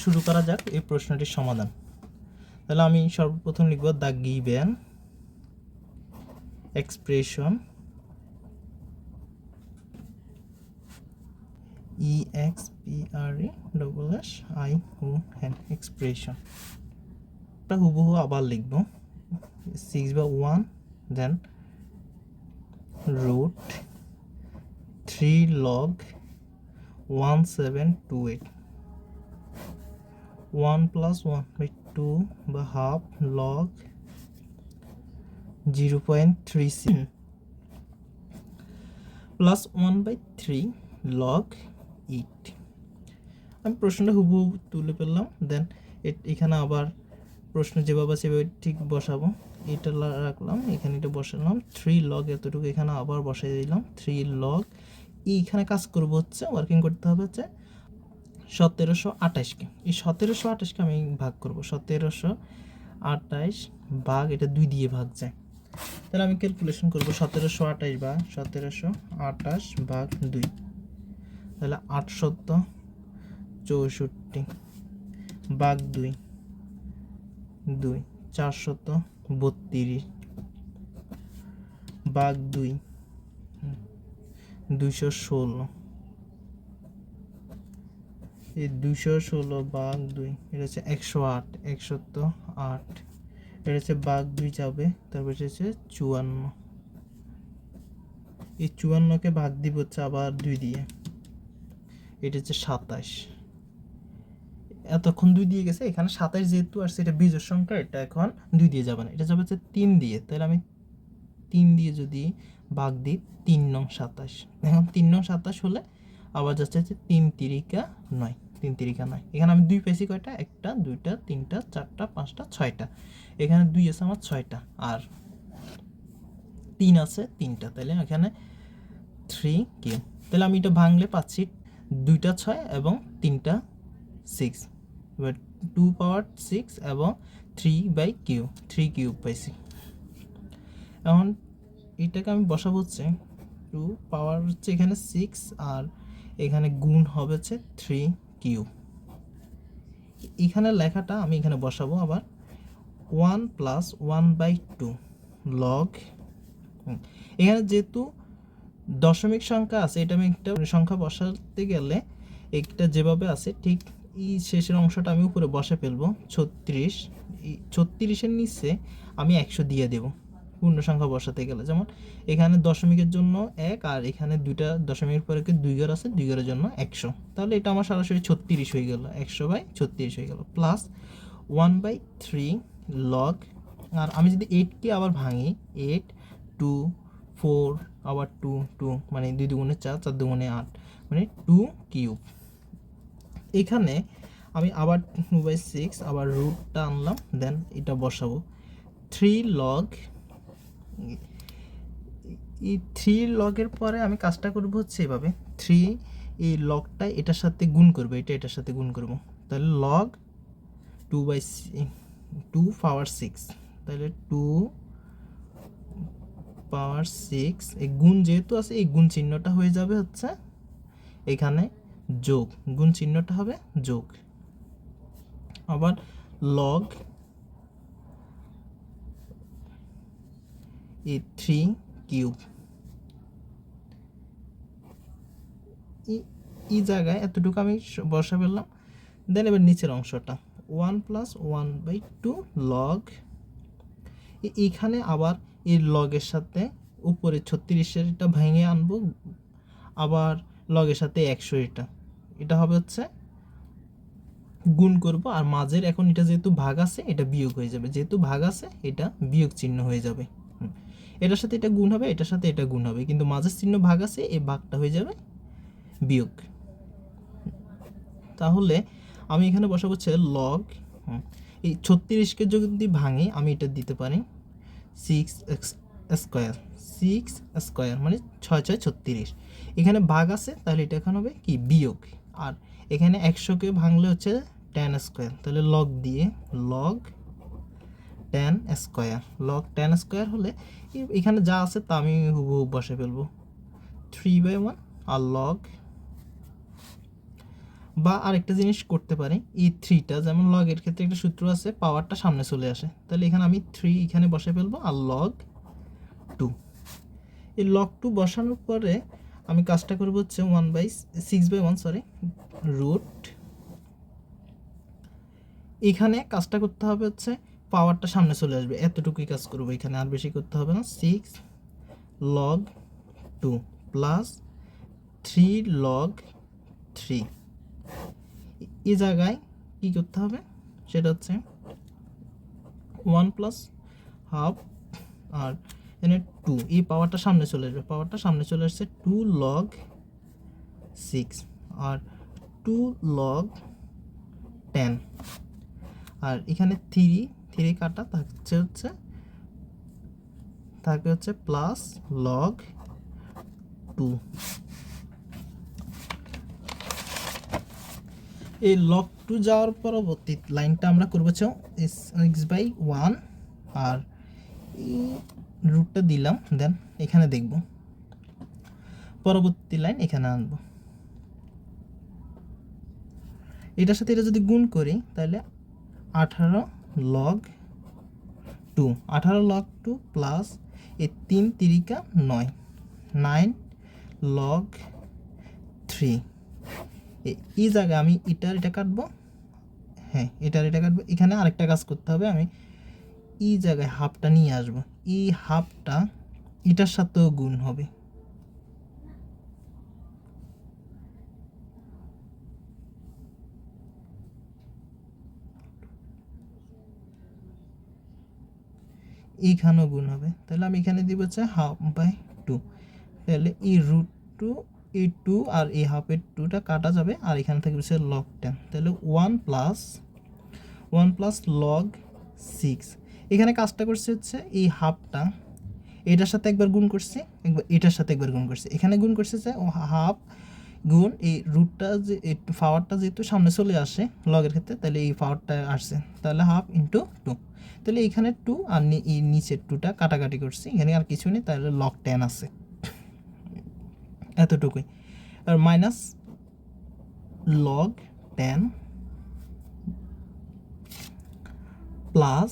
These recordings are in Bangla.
শুরু করা যাক এই প্রশ্নটির সমাধান। তাহলে আমি সর্বপ্রথম লিখব the given expression EXPRESSION expression টা হুবহু আবার লিখব 6/1 দেন root 3 log 1728 1 plus 1/2 বা half log 0.36 plus 1/3 log 8। আমি প্রশ্নটা হুবহু তুলে ফেললাম। দেন এখানে আবার প্রশ্ন যেভাবে সেভাবে ঠিক বসাবো। এটা রাখলাম, এখানে এটা বসালাম 3 log এতটুকু এখানে আবার বসাই দিলাম 3 log। এইখানে কাজ করব হচ্ছে ওয়ার্কিং করতে হবে হচ্ছে 1728কে। এই 1728কে আমি ভাগ করব 1728 ভাগ এটা 2 দিয়ে ভাগ যায়। তাহলে আমি ক্যালকুলেশন করব 1728 বা 1728 ভাগ 2, তাহলে 864 ভাগ 2 432 ভাগ 2 216, এই 216 ভাগ 2 এটা হচ্ছে 108, 108 এটা হচ্ছে ভাগ 2 যাবে, তারপর হচ্ছে 54। এই 54কে ভাগ দিব হচ্ছে আবার 2 দিয়ে, এটা হচ্ছে 27। এতক্ষণ 2 দিয়ে গেছে, এখানে 27 যেহেতু আসছে এটা বিজোড় সংখ্যা, এটা এখন 2 দিয়ে যাবে না, এটা যাবে হচ্ছে 3 দিয়ে। তাহলে আমি 3 দিয়ে যদি ভাগ দিই 3 নং 27, এখন 3 নং 27 হলে আবার যাচ্ছে হচ্ছে 3 তিরিকা 9, 3 তিরিকা 9। এখানে আমি 2 পেয়েছি কয়টা, 1টা 2টা 3টা 4টা 5টা 6টা, এখানে 2 আছে আমার 6টা আর 3 আছে 3টা, তাহলে এখানে 3 কিউব। তাহলে আমি এটা ভাঙলে পাচ্ছি 2টা 6 এবং 3টা 6, এবার 2 পাওয়ার 6 এবং 3 কিউব পাইছি। এখন এটাকে আমি বসাবো হচ্ছে 2 পাওয়ার হচ্ছে এখানে 6 আর এখানে গুণ হবে হচ্ছে 3 কিউব। এখানে লেখাটা আমি এখানে বসাবো আবার 1 প্লাস 1/2 লগ। এখানে যেহেতু দশমিক সংখ্যা আছে, এটা আমি একটা সংখ্যা বসাতে গেলে একটা যেভাবে আছে ঠিক এই শেষের অংশটা আমি উপরে বসে ফেলবো 36। এই 36-এর নিচে আমি 100 দিয়ে দেব পূর্ণ সংখ্যা বসাতে গেলে। যেমন এখানে দশমিকের জন্য 1 আর এখানে দুইটা দশমিকের পরে 2 ঘর আছে, 2 ঘরের জন্য 100, তাহলে এটা আমার সরাসরি 36 হয়ে গেল, 100/36 হয়ে গেল, প্লাস 1/3 লগ। আর আমি যদি 8কে আবার ভাঙি 8 2 4 আবার 2 2 মানে 2 দুগুণে 4 4 দুগুণে 8 মানে 2 কিউব। এখানে আমি আবার 2/6 আবার রুটটা আনলাম, দেন এটা বসাবো 3 লগ। এই 3 লগের পরে আমি কাজটা করব হচ্ছে এভাবে 3 এই লগটা এটার সাথে গুণ করব, এটার সাথে গুণ করব, তাহলে লগ 2 পাওয়ার 6, তাহলে 2 পাওয়ার 6 এই গুণ যেহেতু আছে এই গুণ চিহ্নটা হয়ে যাবে হচ্ছে এখানে যোগ, গুণ চিহ্নটা হবে যোগ। আবার লগ এই 3 কিউব। এই জায়গায় এতটুকু আমি বসা ফেললাম। দেন এবার নিচের অংশটা 1 প্লাস 1/2 লগ। এইখানে আবার এই লগের সাথে উপরে 36-এরটা ভেঙে আনবো, আবার লগের সাথে 100 এটা হবে হচ্ছে গুণ করব, আর মাঝের এখন এটা যেহেতু ভাগ আছে এটা বিয়োগ হয়ে যাবে, যেহেতু ভাগ আছে এটা বিয়োগ চিহ্ন হয়ে যাবে। এটার সাথে এটা গুণ হবে, এটার সাথে এটা গুণ হবে, কিন্তু মাঝের চিহ্ন ভাগ আছে, এই ভাগটা হয়ে যাবে বিয়োগ। তাহলে আমি এখানে বসাবো হচ্ছে লগ এই 36কে যদি ভাঙি আমি এটা দিতে পারি 6 স্কোয়ার মানে 6 6 36। এখানে ভাগ আছে তাহলে এটা এখন হবে কি বিয়োগ, আর এখানে 100কে ভাঙলে হচ্ছে 10 স্কোয়ার, তাহলে লগ দিয়ে লগ 10 স্কোয়ার, লগ 10 স্কোয়ার হলে এখানে যা আছে তা আমি হুবহু বসে ফেলবো 3/1 আর লগ বা আরেকটা জিনিস করতে পারি, এই 3টা যেমন লগের ক্ষেত্রে একটা সূত্র আছে, পাওয়ারটা সামনে চলে আসে, তাহলে এখানে আমি 3 এখানে বসে ফেলবো আর লগ 2। এই লগ 2 বসানোর পরে আমি কাজটা করবো হচ্ছে 6/1 সরি রুট, এখানে কাজটা করতে হবে হচ্ছে পাওয়ারটা সামনে চলে আসবে, এতটুকুই কাজ করবো এখানে, আর বেশি করতে হবে না। 6 log 2 প্লাস 3 log 3, এই জায়গায় কি করতে হবে সেটা হচ্ছে 1 প্লাস হাফ আর এখানে 2, এই পাওয়ারটা সামনে চলে আসবে, পাওয়ারটা সামনে চলে আসছে 2 log 6 আর 2 log 10, আর এখানে 3 কাটা থাকবে হচ্ছে প্লাস লগ 2। এই লগ 2 যাওয়ার পরবর্তী লাইনটা আমরা করবো হচ্ছে x/1 আর এই রুটটা দিলাম, দেন এখানে দেখব পরবর্তী লাইন এখানে আনবো, এটার সাথে এটা যদি গুণ করি তাহলে 18 log 2, 18 log 2 প্লাস এই 3 তিরিকা 9, 9 log 3। এই জায়গায় আমি এটা কাটবো, হ্যাঁ এটা কাটবো, এখানে আরেকটা কাজ করতে হবে, আমি এই জায়গায় হাফটা নিয়ে আসবো, এই হাফটা এটার সাথেও গুণ হবে, এইখানেও গুণ হবে, তাহলে আমি এখানে দিব হচ্ছে 1/2, তাহলে এই রুট 2, এই 2 আর এই হাফের 2টা কাটা যাবে, আর এখানে থেকে হচ্ছে লগ 10, তাহলে 1 প্লাস লগ 6। এখানে কাজটা করছে হচ্ছে এই হাফটা এটার সাথে একবার গুণ করছে, একবার এটার সাথে একবার গুণ করছে, এখানে গুণ করছে যে হাফ গুণ এই রুটটা যে এই পাওয়ারটা যেহেতু সামনে চলে আসে লগের ক্ষেত্রে, তাহলে এই পাওয়ারটা আসছে, তাহলে 1/2 × 2, তাহলে এখানে 2 আর এই নিচের 2টা কাটাকাটি করছি, এখানে আর কিছু নেই, তাহলে লগ 10 আছে, এতটুকুই। আর মাইনাস লগ 10 প্লাস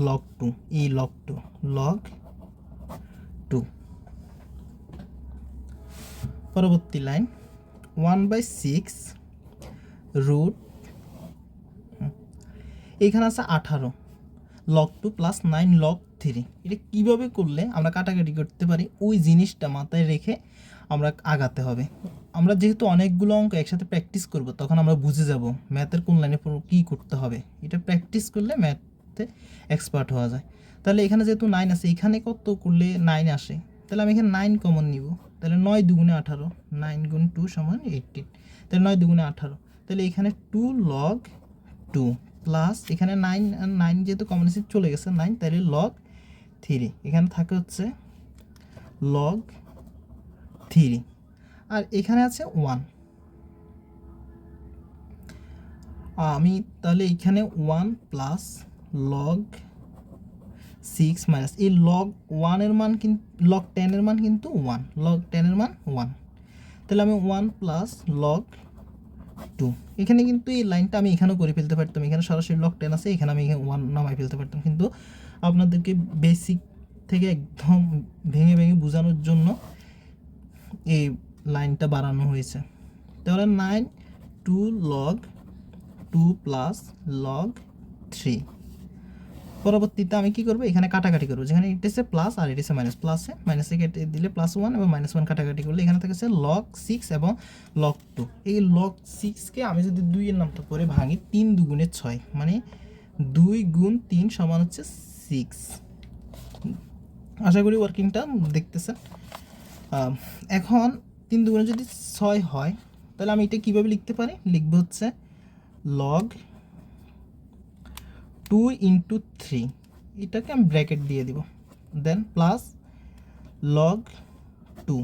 লগ 2, এই লগ 2 লগ 2। পরবর্তী লাইন 1/6 রুট, এখানে আছে 18 log 2 প্লাস 9 log 3। এটা কীভাবে করলে আমরা কাটাকাটি করতে পারি ওই জিনিসটা মাথায় রেখে আমরা আগাতে হবে। আমরা যেহেতু অনেকগুলো অঙ্ক একসাথে প্র্যাকটিস করব, তখন আমরা বুঝে যাব ম্যাথের কোন লাইনে কী করতে হবে। এটা প্র্যাকটিস করলে ম্যাথে এক্সপার্ট হওয়া যায়। তাহলে এখানে যেহেতু 9 আছে, এখানে কত করলে 9 আসে, তাহলে আমি এখানে 9 কমন নিব, তাহলে 9 দুগুণে 18, 9 গুণ 2 সমান 18, তাহলে 9 দুগুণে 18, তাহলে এখানে 2 log 2 প্লাস এখানে 9 আর 9 যেহেতু কমন চলে গেছে 9, তাহলে log 3, এখানে থাকে হচ্ছে log 3, আর এখানে আছে 1। আমি তাহলে এখানে 1 প্লাস log 6 মাইনাস এই log 1 এর মান কিন্তু log 10 এর মান কিন্তু 1, log 10 এর মান 1, তাহলে আমি 1 প্লাস log 2, এখানে কিন্তু এই লাইনটা আমি এখানেও করে ফেলতে পারতাম, এখানে সরাসরি লগ 10 আছে, এখানে আমি 1 নামাই ফেলতে পারতাম, কিন্তু আপনাদেরকে বেসিক থেকে একদম ভেঙে ভেঙে বোঝানোর জন্য এই লাইনটা বাড়ানো হয়েছে। তাহলে 9 2 log 2 প্লাস log 3। পরবর্তীতে আমি কি করব, এখানে কাটাকাটি করব, যেখানে এটা হচ্ছে প্লাস আর এটা হচ্ছে মাইনাস, প্লাসে মাইনাসে কেটে দিলে +1 এবং -1 কাটাকাটি করলে এখানে থাকছে log 6 এবং log 2। এই log 6কে আমি যদি 2 এর নামটা করে ভাঙি, 3 দুগুণে 6, মানে 2 গুণ 3 সমান হচ্ছে 6। আশা করি ওয়ার্কিংটা দেখতেছেন। এখন 3 দুগুণে যদি 6 হয়, তাহলে আমি এটা কীভাবে লিখতে পারি, লিখবো হচ্ছে log 2 × 3, এটাকে আমি ব্র্যাকেট দিয়ে দিব, দেন প্লাস log 2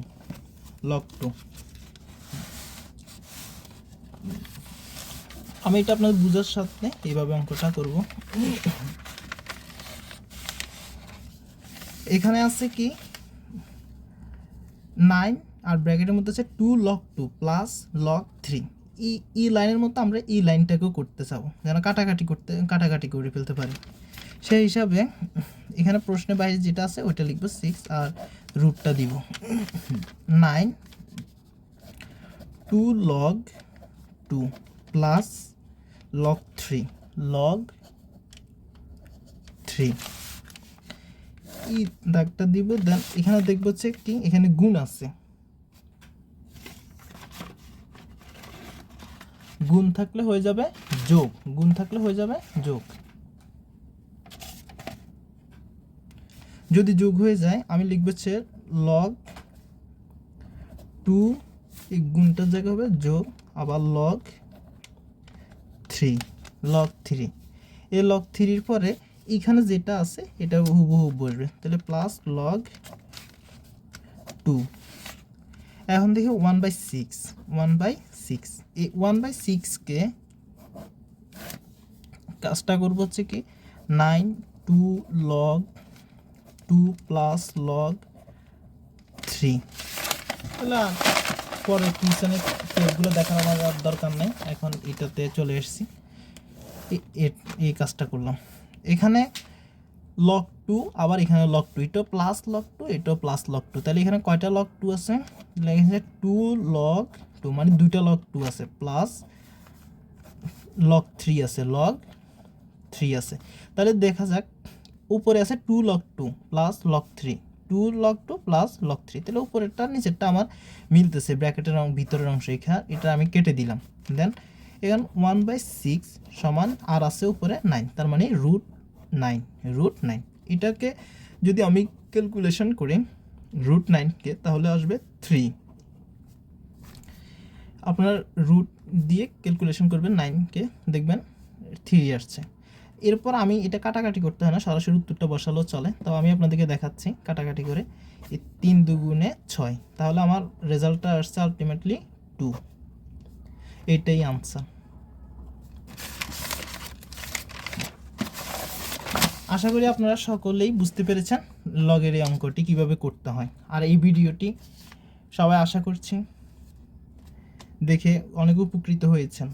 আমি এটা আপনাদের বুঝার সাথে এইভাবে অঙ্কটা করব। এখানে আছে কি 9 আর ব্র্যাকেটের মধ্যে আছে 2 log 2 প্লাস log 3, ই লাইনের মতো আমরা ই লাইনটাকেও করতে চাবো, যেন কাটাকাটি করে ফেলতে পারি। সেই হিসাবে এখানে প্রশ্নের বাইরে যেটা আছে ওইটা লিখবো 6 আর রুটটা দিব 9 2 log 2 প্লাস log 3 ই দাগটা দিব। দেন এখানে দেখবো হচ্ছে কি এখানে গুণ আছে, গুণ থাকলে হয়ে যাবে যোগ, যদি যোগ হয়ে যায় আমি লিখবো হচ্ছে log 2, এই গুণটার জায়গায় হবে যোগ, আবার log 3 এই log 3 পরে এখানে যেটা আছে এটা হুবহু বসবে, তাহলে প্লাস log 2। এখন দেখি 1/6 এই 1/6 কে কাজটা করবো হচ্ছে কি 9 2 log 2 প্লাস log 3। তাহলে পরে কিচেনে টেপগুলো দেখার আমার আর দরকার নেই, এখন এটাতে চলে এসেছি, এই কাজটা করলাম। এখানে log 2 আবার এখানে log 2, এটা প্লাস log 2 এটাও প্লাস log 2, তাহলে এখানে কয়টা log 2 আছে, এখানে 2 log 2 মানে দুইটা log 2 আছে, প্লাস log 3 আছে, তাহলে দেখা যাক উপরে আছে 2 log 2 plus log 3, 2 log 2 plus log 3, তাহলে উপরেরটা নিচেরটা আমার মিলতেছে, ব্র্যাকেটের ভিতরের অংশ এটা আমি কেটে দিলাম। দেন এখানে 1/6 সমান আর আছে উপরে 9, তার মানে রুট 9। এটাকে যদি আমি ক্যালকুলেশন করি রুট 9কে, তাহলে আসবে 3। আপনার রুট দিয়ে ক্যালকুলেশন করবেন 9কে, দেখবেন 3 আসছে। এরপর আমি এটা কাটাকাটি করতে হয় না, সরাসরি উত্তরটা বসালেও চলে, তাও আমি আপনাদেরকে দেখাচ্ছি কাটাকাটি করে। এই 3 দুগুণে 6, তাহলে আমার রেজাল্টটা আসছে আলটিমেটলি 2, এটাই আনসার। আশা করি আপনারা সকলেই বুঝতে পেরেছেন লগের এই অঙ্কটি কিভাবে করতে হয়। আর এই ভিডিওটি সবাই আশা করছি দেখে অনেক উপকৃত হয়েছেন।